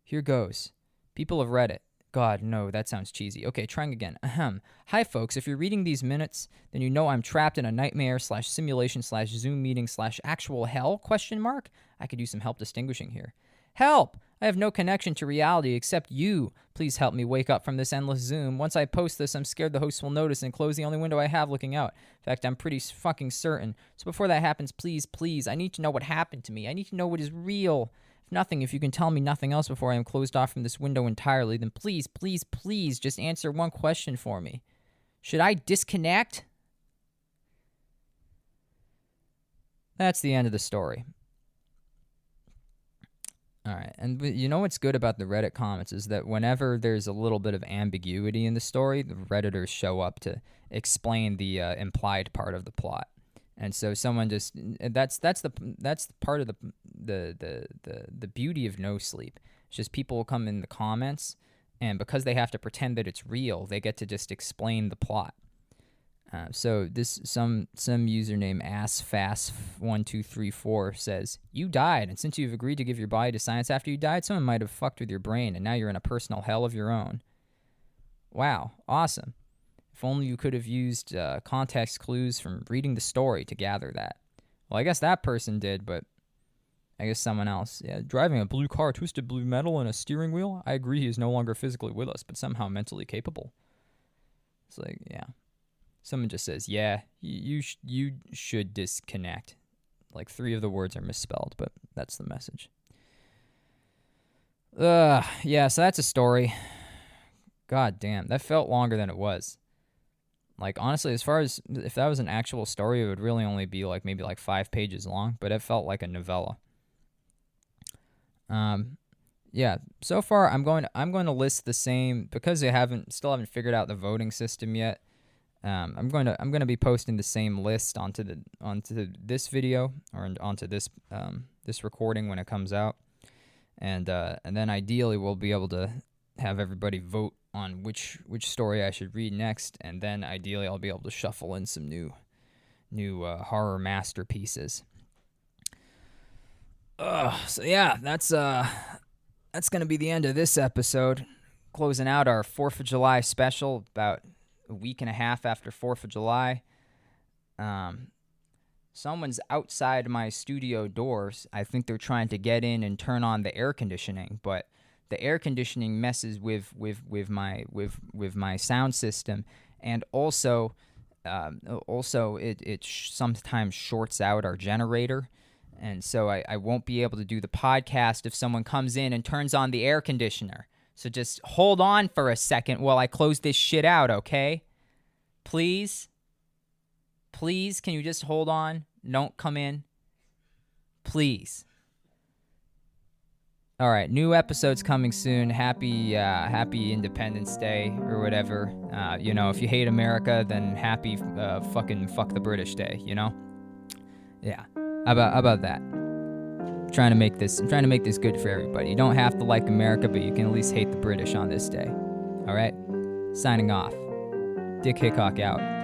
Speaker 1: Here goes. People of Reddit. God, no, that sounds cheesy. Okay, trying again. Ahem. Hi, folks. If you're reading these minutes, then you know I'm trapped in a nightmare/simulation/Zoom meeting/actual hell, ? I could use some help distinguishing here. Help! I have no connection to reality except you. Please help me wake up from this endless Zoom. Once I post this, I'm scared the hosts will notice and close the only window I have looking out. In fact, I'm pretty fucking certain. So before that happens, please, I need to know what happened to me. I need to know what is real. If you can tell me nothing else before I am closed off from this window entirely, then please, just answer one question for me. Should I disconnect? That's the end of the story. All right, and you know what's good about the Reddit comments is that whenever there's a little bit of ambiguity in the story, the Redditors show up to explain the implied part of the plot. And so someone just that's part of the beauty of NOSLEEP. It's just people will come in the comments, and because they have to pretend that it's real, they get to just explain the plot. So this some username assfast1234 says, you died, and since you've agreed to give your body to science after you died, someone might have fucked with your brain, and now you're in a personal hell of your own. Wow, awesome. If only you could have used context clues from reading the story to gather that. Well, I guess that person did, but I guess someone else. Yeah, driving a blue car, twisted blue metal, and a steering wheel. I agree he is no longer physically with us, but somehow mentally capable. It's like, yeah. Someone just says, yeah, you should disconnect. Like 3 of the words are misspelled, but that's the message. Yeah, so that's a story. God damn, that felt longer than it was. Like, honestly, as far as if that was an actual story, it would really only be like maybe like 5 pages long, but it felt like a novella. Yeah, so far I'm going to list the same because they still haven't figured out the voting system yet. I'm going to be posting the same list onto this video or onto this recording when it comes out, and then ideally we'll be able to have everybody vote on which story I should read next, and then ideally I'll be able to shuffle in some new horror masterpieces. So yeah, that's gonna be the end of this episode. Closing out our 4th of July special about a week and a half after 4th of July. Someone's outside my studio doors. I think they're trying to get in and turn on the air conditioning, but the air conditioning messes with my sound system, and also it sometimes shorts out our generator. And so I won't be able to do the podcast if someone comes in and turns on the air conditioner. So just hold on for a second while I close this shit out, okay? Please? Please, can you just hold on? Don't come in. Please. All right, new episodes coming soon. Happy Independence Day or whatever. If you hate America, then happy fucking fuck the British Day, Yeah. How about that? I'm trying to make this good for everybody. You don't have to like America, but you can at least hate the British on this day. All right? Signing off. Dick Hickok out.